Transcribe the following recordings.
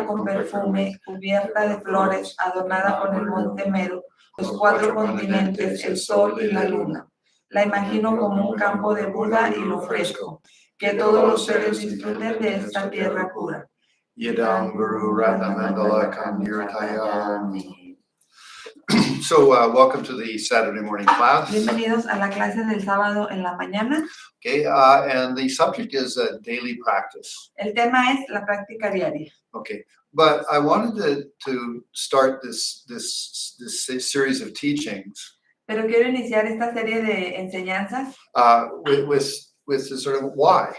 con perfume, cubierta de flores, adornada con el monte Meru, los 4 continentes, el sol y la luna. La imagino como un campo de Buda y lo ofrezco, que todos los seres disfruten de esta tierra pura. Yedam Guru Ratna Mandala Kandiratayami. So, welcome to the Saturday morning class. Bienvenidos a la clase del sábado en la mañana. Okay, and the subject is daily practice. El tema es la práctica diaria. Okay, but I wanted to start this series of teachings. Pero quiero iniciar esta serie de enseñanzas With the sort of why.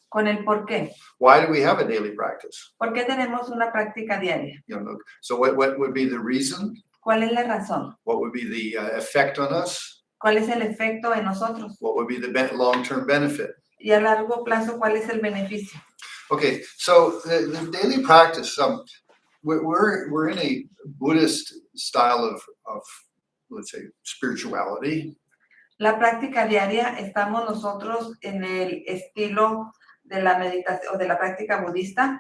Con el por qué. Why do we have a daily practice? ¿Por qué tenemos una práctica diaria? You know, so what would be the reason? ¿Cuál es la razón? What would be the effect on us? ¿Cuál es el efecto en nosotros? What would be the long-term benefit? Y a largo plazo, ¿cuál es el beneficio? Okay, so the daily practice, we're in a Buddhist style of let's say spirituality. La práctica diaria, estamos nosotros en el estilo de la meditación o de la práctica budista.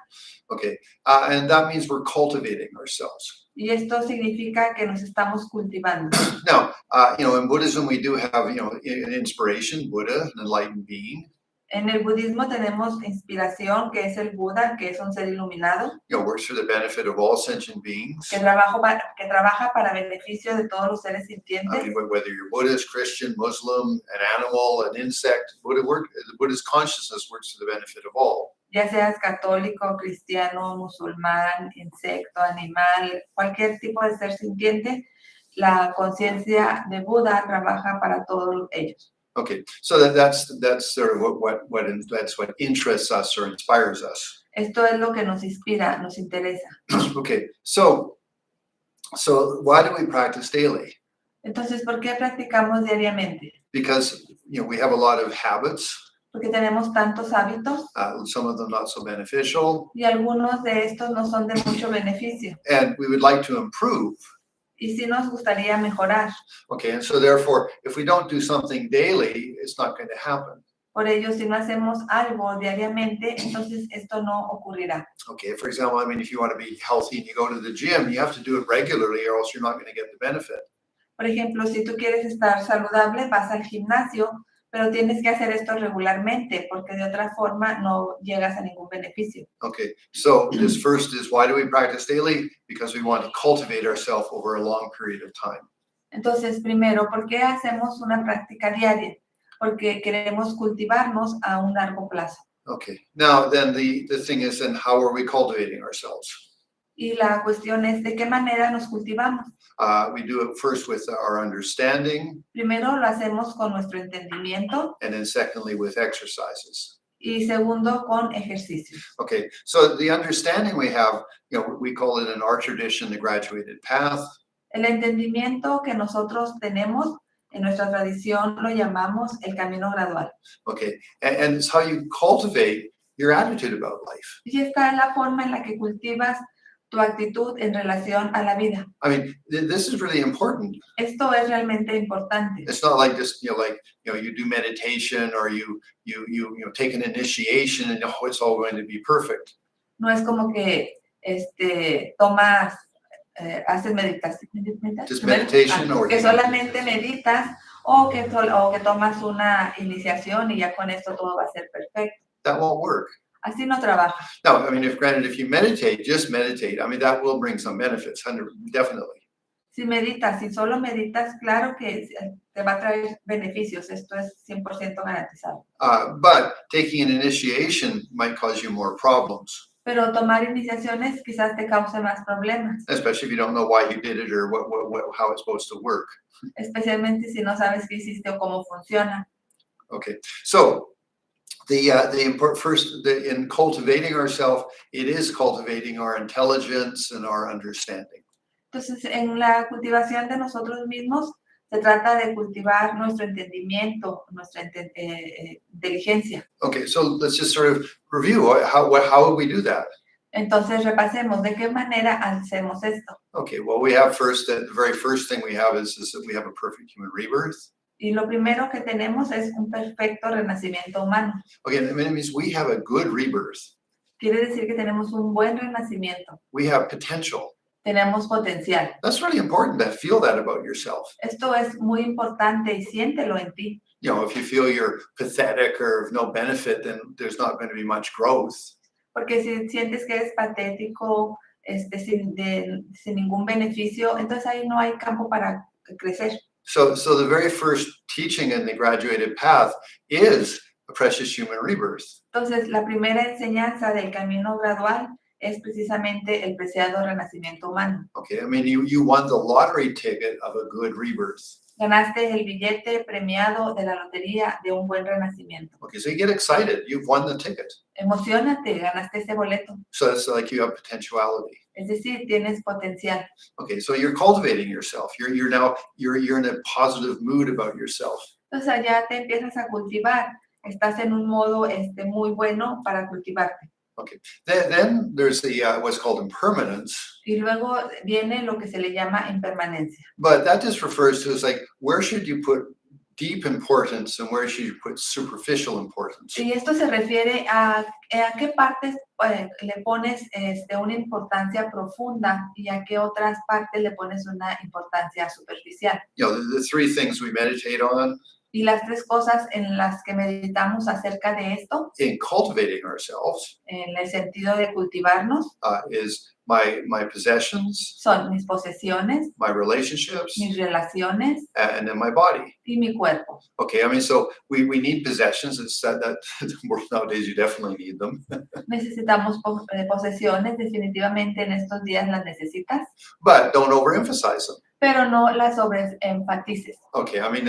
Okay, and that means we're cultivating ourselves. Y esto significa que nos estamos cultivando. Now, you know, in Buddhism we do have, you know, an inspiration, Buddha, an enlightened being. En el budismo tenemos inspiración, que es el Buda, que es un ser iluminado. You know, works for the benefit of all sentient beings. Que trabaja para beneficio de todos los seres sintientes. I mean, whether you're Buddhist, Christian, Muslim, an animal, an insect, the Buddhist consciousness works for the benefit of all. Ya seas católico, cristiano, musulmán, insecto, animal, cualquier tipo de ser sintiente, la conciencia de Buda trabaja para todos ellos. Okay, so that's sort of what interests us or inspires us. Esto es lo que nos inspira, nos interesa. Okay, so why do we practice daily? Entonces, ¿por qué practicamos diariamente? Because, you know, we have a lot of habits. Porque tenemos tantos hábitos. Some of them not so beneficial. Y algunos de estos no son de mucho beneficio. And we would like to improve. Y sí nos gustaría mejorar. Okay, and so therefore, if we don't do something daily, it's not going to happen. Por ello, si no hacemos algo diariamente, entonces esto no ocurrirá. Okay, for example, I mean, if you want to be healthy and you go to the gym, you have to do it regularly or else you're not going to get the benefit. Por ejemplo, si tú quieres estar saludable, vas al gimnasio, pero tienes que hacer esto regularmente, porque de otra forma no llegas a ningún beneficio. Okay, so this first is, why do we practice daily? Because we want to cultivate ourselves over a long period of time. Entonces, primero, ¿por qué hacemos una práctica diaria? Porque queremos cultivarnos a un largo plazo. Okay, now then the thing is, then how are we cultivating ourselves? Y la cuestión es, ¿de qué manera nos cultivamos? We do it first with our understanding. Primero lo hacemos con nuestro entendimiento. And then secondly with exercises. Y segundo con ejercicios. Okay, so the understanding we have, you know, we call it in our tradition the graduated path. El entendimiento que nosotros tenemos en nuestra tradición lo llamamos el camino gradual. Okay, and it's how you cultivate your attitude about life. Y esta es la forma en la que cultivas tu actitud en relación a la vida. I mean, this is really important. Esto es realmente importante. It's not like just, you know, you do meditation or you take an initiation and oh, it's all going to be perfect. No es como que tomas, haces meditación. Just meditation or que solamente meditas o que tomas una iniciación y ya con esto todo va a ser perfecto. That won't work. Así no trabaja. No, I mean, if you meditate, just meditate. I mean, that will bring some benefits, definitely. Si meditas, si solo meditas, claro que te va a traer beneficios. Esto es 100% garantizado. But taking an initiation might cause you more problems. Pero tomar iniciaciones quizás te cause más problemas. Especially if you don't know why you did it or how it's supposed to work. Especialmente si no sabes qué hiciste o cómo funciona. Okay, so the important first in cultivating ourselves, it is cultivating our intelligence and our understanding. Entonces, en la cultivación de nosotros mismos se trata de cultivar nuestro entendimiento, nuestra inteligencia. Okay, so let's just sort of review how would we do that? Entonces, repasemos de qué manera hacemos esto. Okay, well, we have first the very first thing we have is that we have a perfect human rebirth. Y lo primero que tenemos es un perfecto renacimiento humano. Okay, that means we have a good rebirth. quiere decir que tenemos un buen renacimiento, We have potential. tenemos potencial. That's really important to feel that about yourself. Esto es muy importante y siéntelo en ti. You know, if you feel you're pathetic or of no benefit, then there's not going to be much growth. Porque si sientes que eres patético, sin ningún beneficio, entonces ahí no hay campo para crecer. So the very first teaching in the graduated path is a precious human rebirth. Entonces, la primera enseñanza del camino gradual es precisamente el preciado renacimiento humano. Okay, I mean, you won the lottery ticket of a good rebirth. Ganaste el billete premiado de la lotería de un buen renacimiento. Okay, so you get excited. You've won the ticket. Emocionate, ganaste ese boleto. So it's like you have potentiality. Es decir, tienes potencial. Okay, so you're cultivating yourself. You're now in a positive mood about yourself. Entonces, allá te empiezas a cultivar. Estás en un modo muy bueno para cultivarte. Then there's the what's called impermanence. Y luego viene lo que se le llama impermanencia. But that just refers to, is like, where should you put deep importance and where should you put superficial importance? Y esto se refiere a qué partes le pones una importancia profunda y a qué otras partes le pones una importancia superficial. You know, the three things we meditate on Y las tres cosas en las que meditamos acerca de esto, in cultivating ourselves en el sentido de cultivarnos, is my possessions, son mis posesiones, my relationships, mis relaciones and then my body. y mi cuerpo. Okay, I mean, so we need possessions. It's that nowadays you definitely need them. Necesitamos posesiones, definitivamente en estos días las necesitas, But don't overemphasize them. pero no las sobreenfatices. Okay, I mean,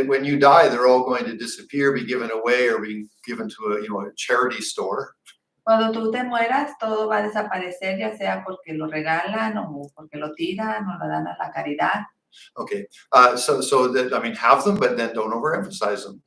when you die, they're all going to disappear, be given away, or be given to a charity store. Cuando tú te mueras, todo va a desaparecer, ya sea porque lo regalan o porque lo tiran o lo dan a la caridad. Okay, so that, I mean, have them, but then don't overemphasize them.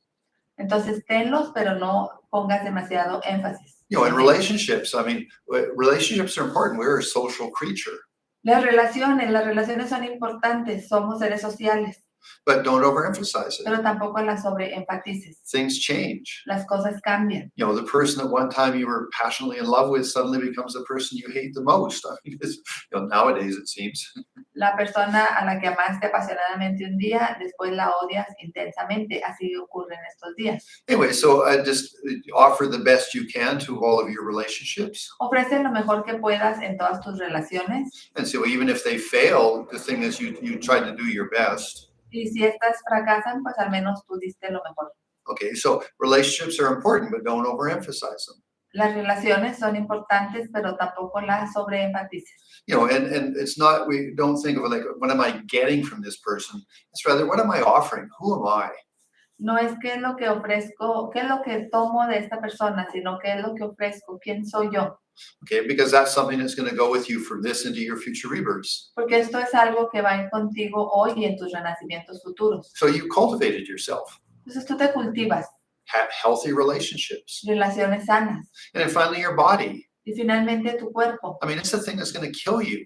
Entonces, tenlos, pero no pongas demasiado énfasis. You know, in relationships, I mean, relationships are important. We're a social creature, Las relaciones son importantes, somos seres sociales, but don't overemphasize it. pero tampoco las sobreenfatices. Things change. Las cosas cambian. You know, the person at one time you were passionately in love with suddenly becomes the person you hate the most. I mean, nowadays it seems. La persona a la que amaste apasionadamente un día, después la odias intensamente. Así ocurre en estos días. Anyway, so just offer the best you can to all of your relationships. Ofrece lo mejor que puedas en todas tus relaciones. And so even if they fail, the thing is you try to do your best. Y si estas fracasan, pues al menos tú diste lo mejor. Okay, so relationships are important, but don't overemphasize them. Las relaciones son importantes, pero tampoco las sobreenfatices. You know, and it's not, we don't think of it like, what am I getting from this person? It's rather, what am I offering? Who am I? No es qué es lo que ofrezco, qué es lo que tomo de esta persona, sino qué es lo que ofrezco, quién soy yo. Okay, because that's something that's going to go with you from this into your future rebirths. Porque esto es algo que va a ir contigo hoy y en tus renacimientos futuros. So you cultivated yourself, Entonces tú te cultivas, have healthy relationships. relaciones sanas. And then finally your body. Y finalmente tu cuerpo. I mean, it's the thing that's going to kill you.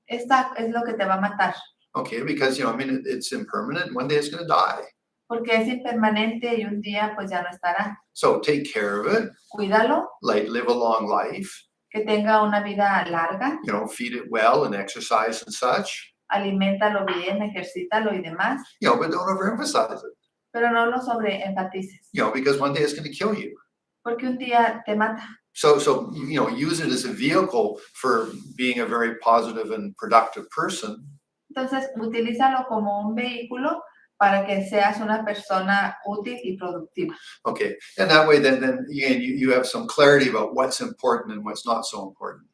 Esta es lo que te va a matar. Okay, because, I mean, it's impermanent. One day it's going to die. Porque es impermanente y un día pues ya no estará. So take care of it, Cuídalo, live a long life, que tenga una vida larga, feed it well and exercise and such, aliméntalo bien, ejercítalo y demás, but don't overemphasize it, pero no lo sobreenfatices, because one day it's going to kill you. porque un día te mata. So, use it as a vehicle for being a very positive and productive person. Entonces, utilízalo como un vehículo para que seas una persona útil y productiva. Okay, and that way then again, you have some clarity about what's important and what's not so important.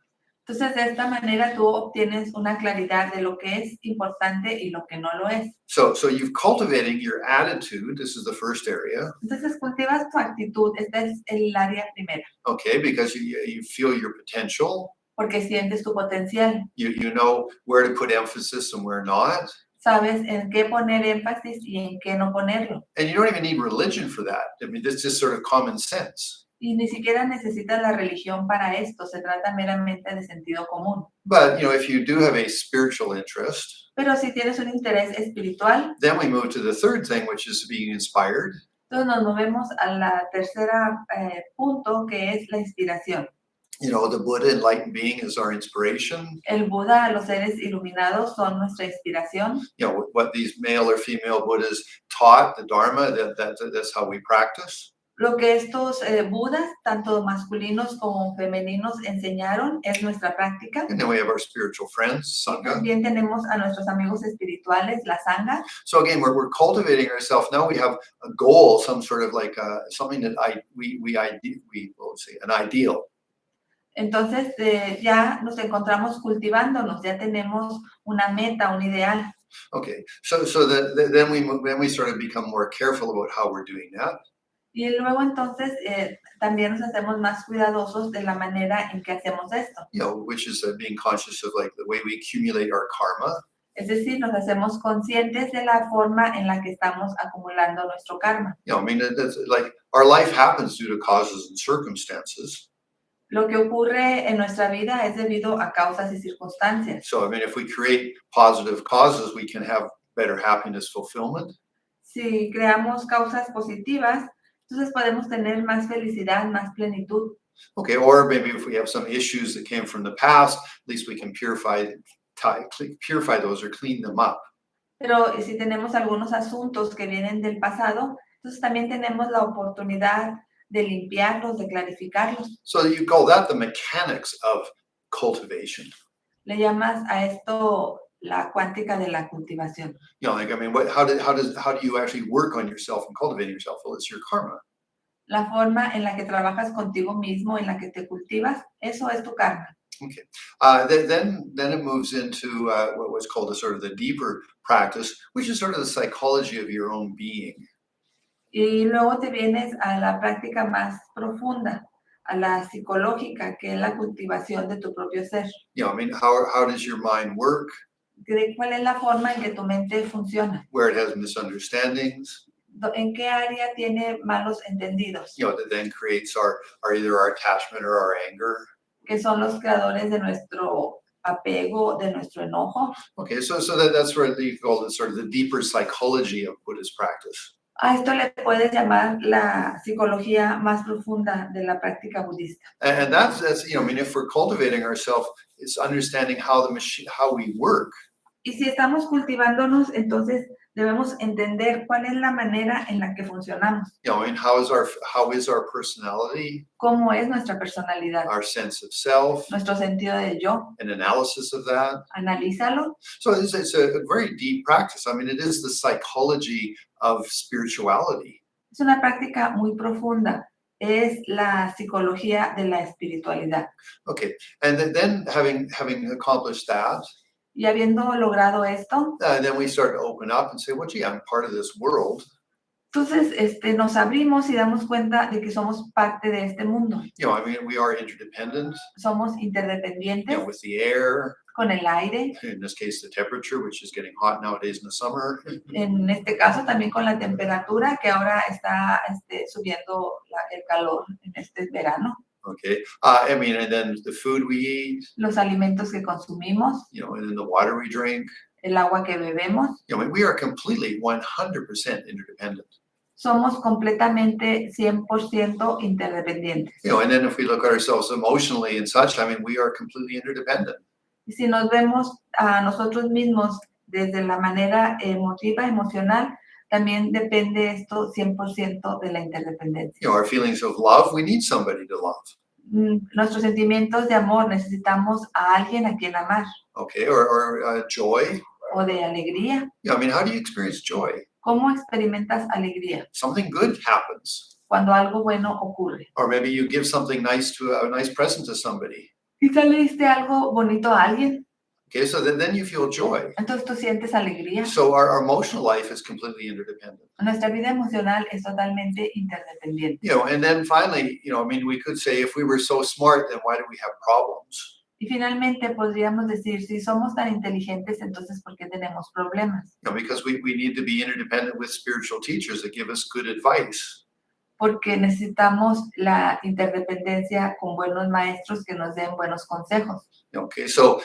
Entonces, de esta manera tú obtienes una claridad de lo que es importante y lo que no lo es. So you've cultivating your attitude. This is the first area. Entonces, cultivas tu actitud. Esta es el área primera, Okay, because you feel your potential. porque sientes tu potencial. You know where to put emphasis and where not. Sabes en qué poner énfasis y en qué no ponerlo. And you don't even need religion for that. I mean, it's just sort of common sense. Y ni siquiera necesitas la religión para esto. Se trata meramente de sentido común. But, if you do have a spiritual interest, Pero si tienes un interés espiritual, then we move to the third thing, which is being inspired. entonces nos movemos a la tercera punto, que es la inspiración. You know, the Buddha, enlightened being, is our inspiration. El Buda, los seres iluminados, son nuestra inspiración. You know, what these male or female Buddhas taught, the Dharma, that's how we practice. Lo que estos Budas, tanto masculinos como femeninos, enseñaron es nuestra práctica. And then we have our spiritual friends, Sangha. También tenemos a nuestros amigos espirituales, la Sangha. So again, we're cultivating ourselves. Now we have a goal, some sort of like something that an ideal. Entonces ya nos encontramos cultivándonos, ya tenemos una meta, un ideal. Okay, so then we sort of become more careful about how we're doing that. Y luego entonces también nos hacemos más cuidadosos de la manera en que hacemos esto. You know, which is being conscious of like the way we accumulate our karma. Es decir, nos hacemos conscientes de la forma en la que estamos acumulando nuestro karma. You know, I mean, that's like our life happens due to causes and circumstances. Lo que ocurre en nuestra vida es debido a causas y circunstancias. So, I mean, if we create positive causes, we can have better happiness, fulfillment. Si creamos causas positivas, entonces podemos tener más felicidad, más plenitud. Okay, or maybe if we have some issues that came from the past, at least we can purify those or clean them up. Pero si tenemos algunos asuntos que vienen del pasado, entonces también tenemos la oportunidad de limpiarlos, de clarificarlos. So you call that the mechanics of cultivation. Le llamas a esto la cuántica de la cultivación. You know, like, I mean, how do you actually work on yourself and cultivating yourself? Well, it's your karma. La forma en la que trabajas contigo mismo, en la que te cultivas, eso es tu karma. Okay. Then it moves into what was called a sort of the deeper practice, which is sort of the psychology of your own being. Y luego te vienes a la práctica más profunda, a la psicológica, que es la cultivación de tu propio ser. You know, I mean, how does your mind work? ¿Cuál es la forma en que tu mente funciona? Where it has misunderstandings. ¿En qué área tiene malos entendidos? You know, that then creates our either our attachment or our anger. Que son los creadores de nuestro apego, de nuestro enojo. Okay, so that's where you call it sort of the deeper psychology of Buddhist practice. A esto le puedes llamar la psicología más profunda de la práctica budista. And that's you know, I mean, if we're cultivating ourselves, it's understanding how we work. Y si estamos cultivándonos, entonces debemos entender cuál es la manera en la que funcionamos. You know, I mean, how is our personality, Cómo es nuestra personalidad, our sense of self, nuestro sentido de yo. an analysis of that. Analízalo. So it's a very deep practice. I mean, it is the psychology of spirituality. Es una práctica muy profunda. Es la psicología de la espiritualidad. Okay, and then having accomplished that, Y habiendo logrado esto, then we start to open up and say, well, gee, I'm part of this world. entonces nos abrimos y damos cuenta de que somos parte de este mundo. You know, I mean, we are interdependent, Somos you interdependientes know, with the air, con el aire, in this case, the temperature, which is getting hot nowadays in the summer. en este caso también con la temperatura que ahora está subiendo el calor en este verano. Okay, I mean, and then the food we eat, Los alimentos que consumimos, you know, and then the water we drink. el agua que bebemos, You know, I mean, we are completely 100% interdependent. somos completamente 100% interdependientes. You know, and then if we look at ourselves emotionally and such, I mean, we are completely interdependent. Y si nos vemos a nosotros mismos desde la manera emotiva, emocional, también depende esto 100% de la interdependencia. You know, our feelings of love, we need somebody to love. Nuestros sentimientos de amor, necesitamos a alguien a quien amar, Okay, or joy. o de alegría. Yeah, I mean, how do you experience joy? ¿Cómo experimentas alegría? Something good happens, Cuando algo bueno ocurre. or maybe you give something nice a nice present to somebody. Quizá le diste algo bonito a alguien, Okay, so then you feel joy. entonces tú sientes alegría. So our emotional life is completely interdependent. Nuestra vida emocional es totalmente interdependiente. You know, and then finally, you know, I mean, we could say if we were so smart, then why do we have problems? Y finalmente podríamos decir, si somos tan inteligentes, entonces ¿por qué tenemos problemas? You know, because we need to be interdependent with spiritual teachers that give us good advice. Porque necesitamos la interdependencia con buenos maestros que nos den buenos consejos. Okay, so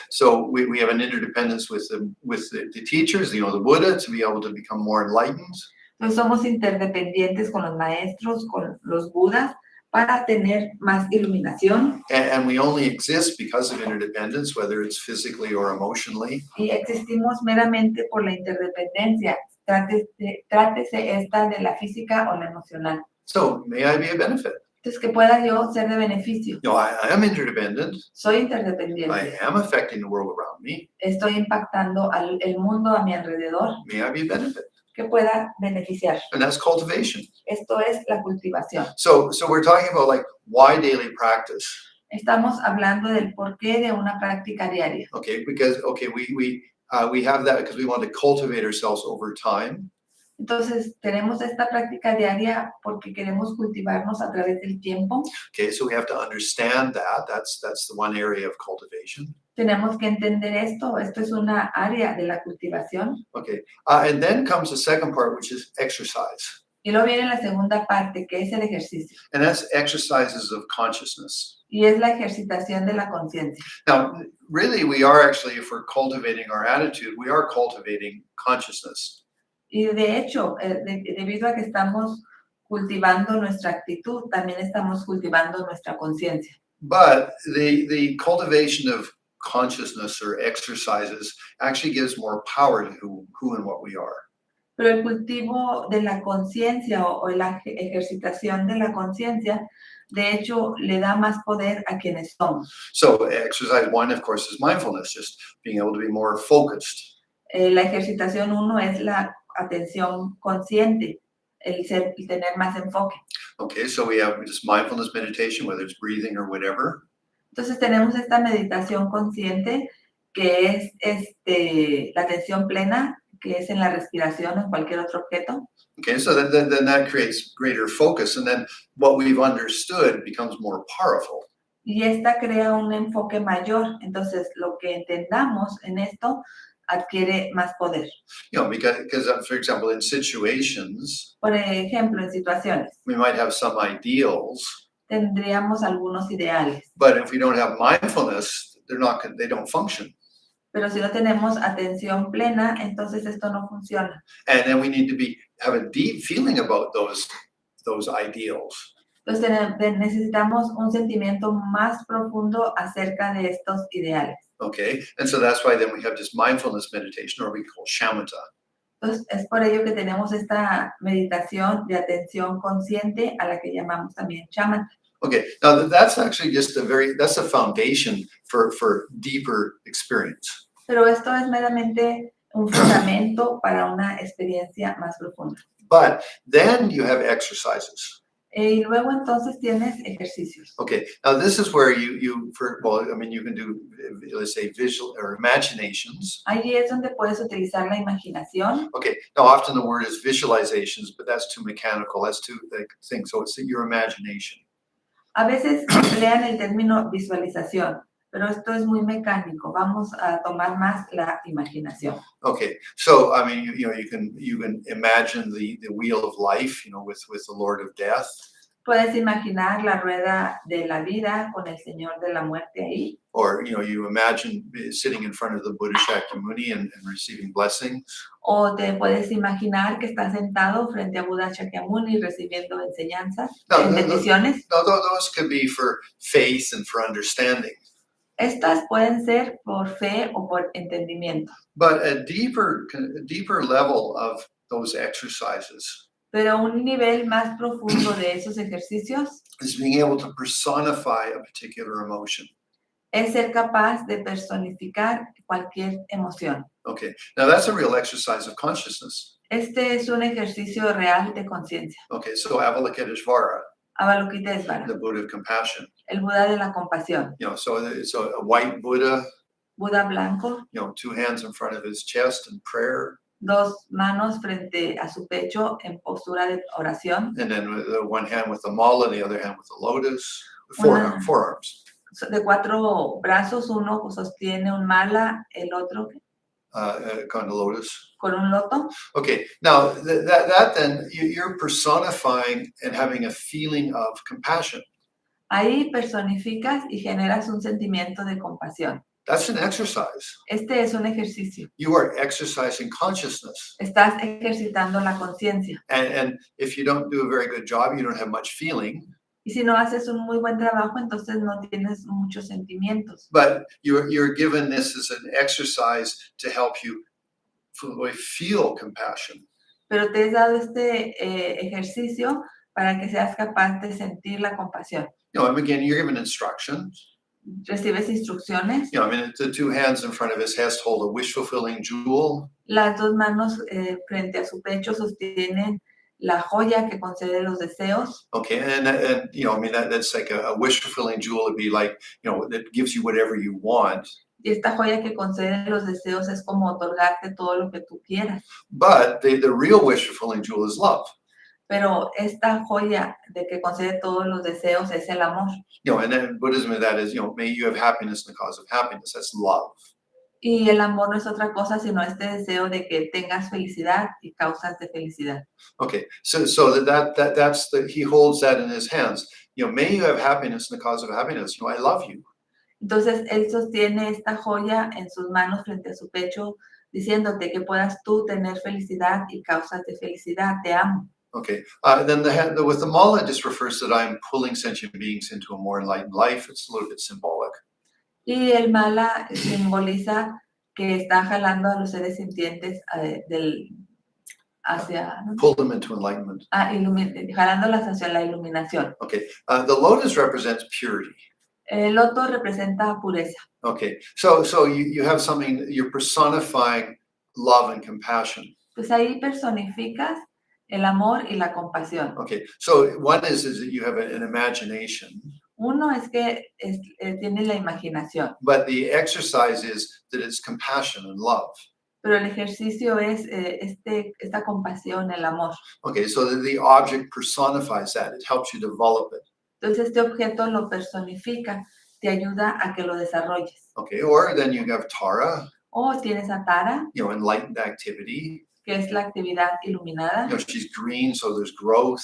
we have an interdependence with the teachers, you know, the Buddha, to be able to become more enlightened. Entonces somos interdependientes con los maestros, con los budas, para tener más iluminación and we only exist because of interdependence, whether it's physically or emotionally. y existimos meramente por la interdependencia. Trátese esta de la física o la emocional. So may I be a benefit? Entonces, que pueda yo ser de beneficio. You know, I am interdependent. Soy I interdependiente. am affecting the world around me. Estoy impactando el mundo a mi alrededor. May I be a benefit? Que pueda beneficiar. And that's cultivation. Esto es la cultivación. So we're talking about like why daily practice. Estamos hablando del porqué de una práctica diaria. Okay, because we have that because we want to cultivate ourselves over time. Entonces, tenemos esta práctica diaria porque queremos cultivarnos a través del tiempo. Okay, so we have to understand that. That's the one area of cultivation. Tenemos que entender esto. Esto es una área de la cultivación. Okay, and then comes the second part, which is exercise. Y luego viene la segunda parte, que es el ejercicio. And that's exercises of consciousness. Y es la ejercitación de la conciencia. Now, really, we are actually, if we're cultivating our attitude, we are cultivating consciousness. Y de hecho, debido a que estamos cultivando nuestra actitud, también estamos cultivando nuestra conciencia. But the cultivation of consciousness or exercises actually gives more power to who and what we are. Pero el cultivo de la conciencia o la ejercitación de la conciencia, de hecho, le da más poder a quienes somos. So exercise one, of course, is mindfulness, just being able to be more focused. La ejercitación uno es la atención consciente, el tener más enfoque. Okay, so we have just mindfulness meditation, whether it's breathing or whatever. Entonces tenemos esta meditación consciente que es la atención plena, que es en la respiración o en cualquier otro objeto. Okay, so then that creates greater focus, and then what we've understood becomes more powerful. Y esta crea un enfoque mayor. Entonces, lo que entendamos en esto adquiere más poder. You know, because for example, in situations, Por ejemplo, en situaciones, we might have some ideals, tendríamos algunos ideales, but if we don't have mindfulness, they don't function. pero si no tenemos atención plena, entonces esto no funciona. And then we need to have a deep feeling about those ideals. Entonces necesitamos un sentimiento más profundo acerca de estos ideales. Okay, and so that's why then we have this mindfulness meditation, or we call shamatha. Entonces es por ello que tenemos esta meditación de atención consciente a la que llamamos también shamatha. Okay, now that's actually just that's a foundation for deeper experience. Pero esto es meramente un fundamento para una experiencia más profunda. But then you have exercises. Y luego entonces tienes ejercicios. Okay, now this is where you can do, let's say, visual or imaginations. Ahí es donde puedes utilizar la imaginación. Okay, now often the word is visualizations, but that's too mechanical. That's too like thing. So it's your imagination. A veces emplean el término visualización, pero esto es muy mecánico. Vamos a tomar más la imaginación. Okay, so I mean, you can imagine the wheel of life, with the Lord of Death. Puedes imaginar la rueda de la vida con el Señor de la muerte ahí. Or you imagine sitting in front of the Buddha Shakyamuni and receiving blessings. O te puedes imaginar que estás sentado frente a Buda Shakyamuni recibiendo enseñanzas, bendiciones. No, those could be for faith and for understanding. Estas pueden ser por fe o por entendimiento. But a deeper level of those exercises Pero un nivel más profundo de esos ejercicios is being able to personify a particular emotion. es ser capaz de personificar cualquier emoción. Okay, now that's a real exercise of consciousness. Este es un ejercicio real de conciencia. Okay, so Avalokiteshvara, Avalokiteshvara, the Buddha of compassion. el Buda de la compasión. So a white Buddha, Buda blanco, 2 hands in front of his chest in prayer. 2 manos frente a su pecho en postura de oración. And then with one hand with the mala, the other hand with the lotus. Forearms. De 4 brazos, uno sostiene un mala, el otro Con the lotus. con un loto. Okay, now that then you're personifying and having a feeling of compassion. Ahí personificas y generas un sentimiento de compasión. That's an exercise. Este es un ejercicio. You are exercising consciousness. Estás ejercitando la conciencia. And if you don't do a very good job, you don't have much feeling. Y si no haces un muy buen trabajo, entonces no tienes muchos sentimientos. But you're given this as an exercise to help you feel compassion. Pero te he dado este ejercicio para que seas capaz de sentir la compasión. And again, you're given instructions. Recibes instrucciones. I mean, the two hands in front of his chest hold a wish-fulfilling jewel. Las dos manos frente a su pecho sostienen la joya que concede los deseos. Okay, and I mean, that's like a wish-fulfilling jewel would be like, that gives you whatever you want. Y esta joya que concede los deseos es como otorgarte todo lo que tú quieras. But the real wish-fulfilling jewel is love. Pero esta joya de que concede todos los deseos es el amor. And then Buddhism, that is, may you have happiness in the cause of happiness. That's love. Y el amor no es otra cosa sino este deseo de que tengas felicidad y causas de felicidad. Okay, so that's he holds that in his hands. May you have happiness in the cause of happiness. I love you. Entonces él sostiene esta joya en sus manos frente a su pecho, diciéndote que puedas tú tener felicidad y causas de felicidad. Te amo. Okay, then with the mala, it just refers that I'm pulling sentient beings into a more enlightened life. It's a little bit symbolic. Y el mala simboliza que está jalando a los seres sintientes hacia, ¿no? Pull them into enlightenment. Jalándolas hacia la iluminación. Okay, the lotus represents purity. El loto representa pureza. Okay, so you have something, you're personifying love and compassion. Pues ahí personificas el amor y la compasión. Okay, so one is that you have an imagination. Uno es que tiene la imaginación, But the exercise is that it's compassion and love. pero el ejercicio es esta compasión, el amor. Okay, so the object personifies that. It helps you develop it. Entonces este objeto lo personifica, te ayuda a que lo desarrolles. Okay, or then you have Tara, O tienes a Tara, enlightened activity. que es la actividad iluminada. She's green, so there's growth.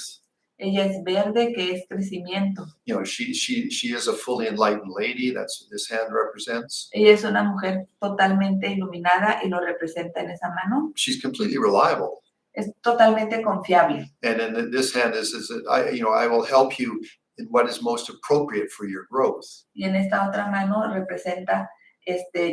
Ella es verde, que es crecimiento. She is a fully enlightened lady. That's what this hand represents. Ella es una mujer totalmente iluminada y lo representa en esa mano. She's completely reliable. Es totalmente confiable. And then this hand is that I will help you in what is most appropriate for your growth. Y en esta otra mano representa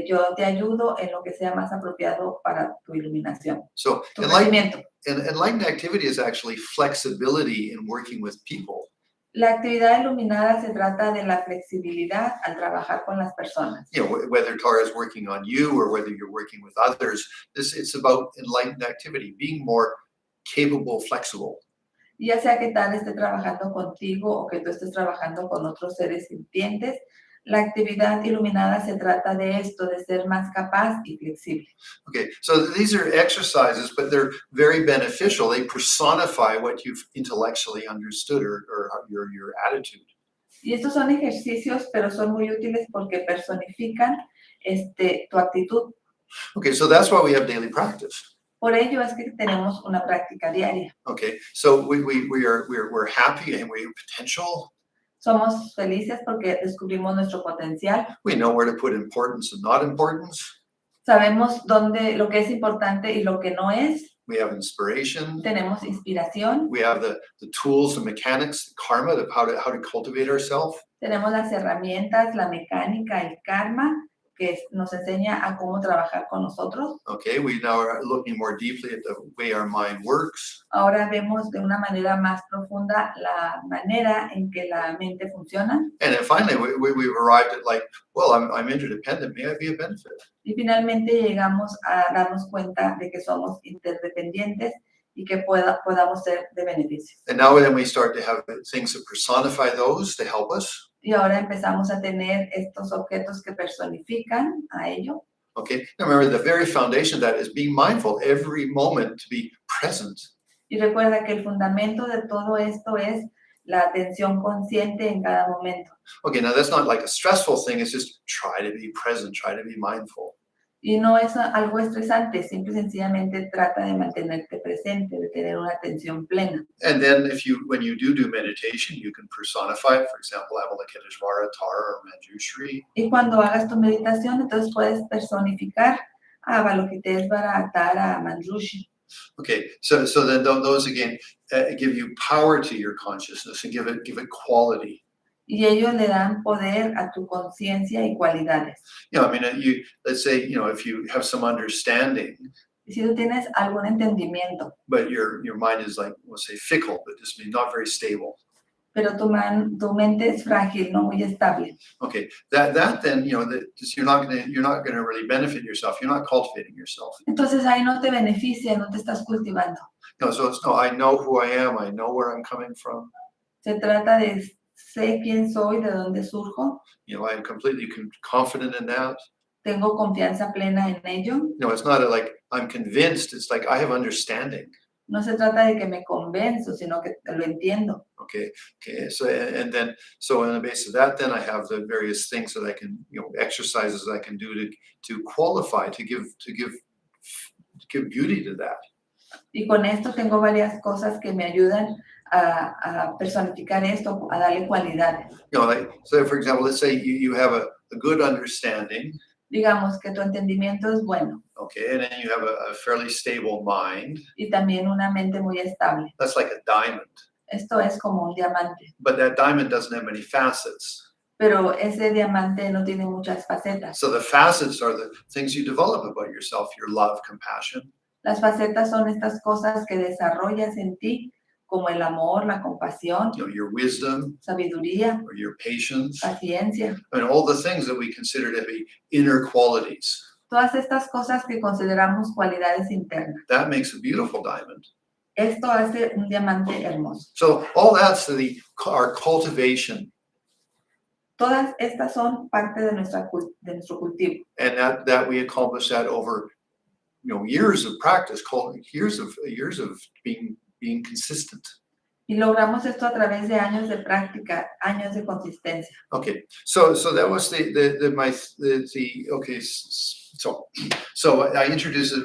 yo te ayudo en lo que sea más apropiado para tu iluminación. So Tu crecimiento. enlightened activity is actually flexibility in working with people. La actividad iluminada se trata de la flexibilidad al trabajar con las personas. Whether Tara is working on you or whether you're working with others, it's about enlightened activity, being more capable, flexible. Y ya sea que tal esté trabajando contigo o que tú estés trabajando con otros seres sintientes, la actividad iluminada se trata de esto, de ser más capaz y flexible. Okay, so these are exercises, but they're very beneficial. They personify what you've intellectually understood or your attitude. Y estos son ejercicios, pero son muy útiles porque personifican tu actitud. Okay, so that's why we have daily practice. Por ello es que tenemos una práctica diaria. Okay, so we're happy and we have potential. Somos felices porque descubrimos nuestro potencial. We know where to put importance and not importance. Sabemos lo que es importante y lo que no es. We have inspiration. Tenemos inspiración. We have the tools and mechanics, the karma, of how to cultivate ourselves. Tenemos las herramientas, la mecánica, el karma, que nos enseña a cómo trabajar con nosotros. Okay, we now are looking more deeply at the way our mind works. Ahora vemos de una manera más profunda la manera en que la mente funciona. And then finally, we've arrived at like, well, I'm interdependent. May I be a benefit? Y finalmente llegamos a darnos cuenta de que somos interdependientes y que podamos ser de beneficio. And now then we start to have things that personify those to help us. Y ahora empezamos a tener estos objetos que personifican a ello. Okay, now remember the very foundation of that is being mindful every moment to be present. Y recuerda que el fundamento de todo esto es la atención consciente en cada momento. Okay, now that's not like a stressful thing. It's just try to be present, try to be mindful. Y no es algo estresante, simple y sencillamente trata de mantenerte presente, de tener una atención plena. And then when you do meditation, you can personify it. For example, Avalokiteshvara, Tara, or Manjushri. Y cuando hagas tu meditación, entonces puedes personificar a Avalokiteshvara, a Tara, a Manjushri. Okay, so then those again give you power to your consciousness and give it quality. Y ellos le dan poder a tu conciencia y cualidades. You know, I mean, let's say, you know, if you have some understanding, Y si tú tienes algún entendimiento, but your mind is like, we'll say fickle, but just means not very stable. pero tu mente es frágil, no muy estable. Okay, that then, you know, you're not gonna really benefit yourself. You're not cultivating yourself. Entonces ahí no te beneficia, no te estás cultivando. No, so it's no, I know who I am. I know where I'm coming from. Se trata de sé quién soy, de dónde surjo, You know, I am completely confident in that. tengo confianza plena en ello. No, it's not like I'm convinced. It's like I have understanding. No se trata de que me convenzo, sino que lo entiendo. Okay. So and then so on the basis of that, then I have the various things that I can, you know, exercises I can do to qualify, to give beauty to that. Y con esto tengo varias cosas que me ayudan a personificar esto, a darle cualidad. You know, like so for example, let's say you have a good understanding. Digamos que tu entendimiento es bueno Okay, and then you have a fairly stable mind. y también una mente muy estable. That's like a diamond. Esto es como un diamante, But that diamond doesn't have many facets. pero ese diamante no tiene muchas facetas. So the facets are the things you develop about yourself, your love, compassion. Las facetas son estas cosas que desarrollas en ti, como el amor, la compasión, You know, your wisdom sabiduría, or your patience. paciencia. I mean, all the things that we consider to be inner qualities. Todas estas cosas que consideramos cualidades internas. That makes a beautiful diamond. Esto hace un diamante hermoso. So all that's our cultivation, Todas estas son parte de nuestro cultivo. and that we accomplish that over, you know, years of practice, years of being consistent. Y logramos esto a través de años de práctica, años de consistencia. Okay, so that was okay. So I introduced it.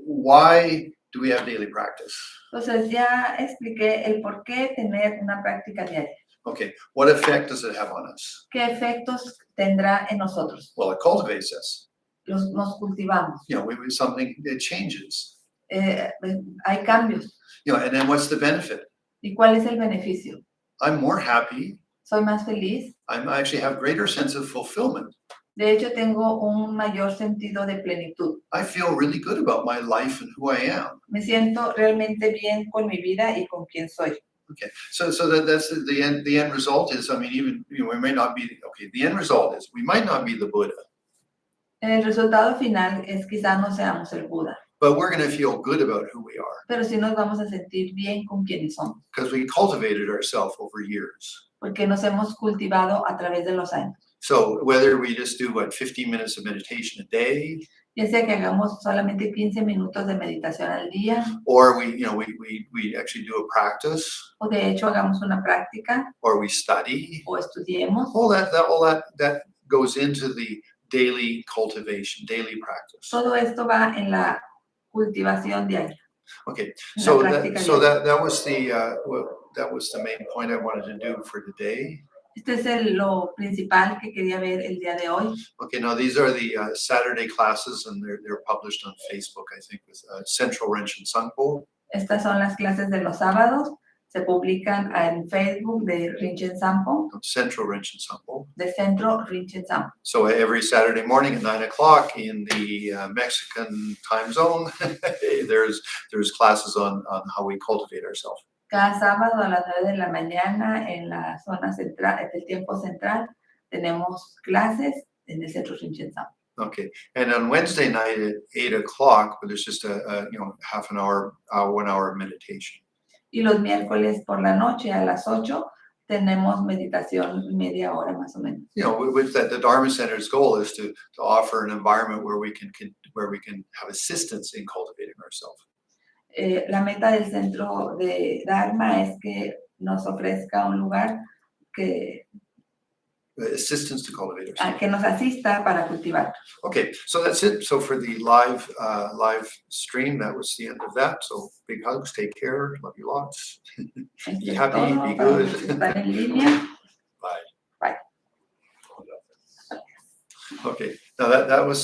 Why do we have daily practice? Entonces ya expliqué el por qué tener una práctica diaria. Okay, what effect does it have on us? ¿Qué efectos tendrá en nosotros? Well, it cultivates us. Nos cultivamos. You know, something, it changes. Hay cambios. You know, and then what's the benefit? ¿Y cuál es el beneficio? I'm more happy. Soy más feliz. I actually have greater sense of fulfillment. De hecho, tengo un mayor sentido de plenitud. I feel really good about my life and who I am. Me siento realmente bien con mi vida y con quién soy. Okay, so that's the end. The end result is, I mean, even, you know, we may not be, okay, the end result is we might not be the Buddha, El resultado final es quizás no seamos el Buda, but we're going to feel good about who we are pero sí nos vamos a sentir bien con quienes somos, because we cultivated ourselves over years. porque nos hemos cultivado a través de los años. So whether we just do 15 minutes of meditation a day, Ya sea que hagamos solamente 15 minutos de meditación al día, or we actually do a practice, o de hecho hagamos una práctica, or we study, o estudiemos, all that goes into the daily cultivation, daily practice. todo esto va en la cultivación diaria. Okay, La so práctica that was the main point I wanted to do for today. Este es lo principal que quería ver el día de hoy. Okay, now these are the Saturday classes, and they're published on Facebook, I think, with Central Rinchen Sangpo. Estas son las clases de los sábados. Se publican en Facebook de Rinchen Sampo, Central Rinchen Sangpo. de Centro Rinchen Sampo. So every Saturday morning at 9 o'clock in the Mexican time zone, there's classes on how we cultivate ourselves. Cada sábado a las 9 de la mañana en la zona central, del tiempo central, tenemos clases en el Centro Rinchen Sampo. Okay, and on Wednesday night at 8 o'clock, there's just a half an hour, 1 hour of meditation. Y los miércoles por la noche a las 8 tenemos meditación media hora más o menos. You know, with that, the Dharma Center's goal is to offer an environment where we can have assistance in cultivating ourselves. La meta del centro de Dharma es que nos ofrezca un lugar que Assistance to cultivate ourselves. que nos asista para cultivar. Okay, so that's it. So for the live stream, that was the end of that. So big hugs, take care, love you lots. Be happy, be good. Estar en línea. Bye. Bye. Okay, now that was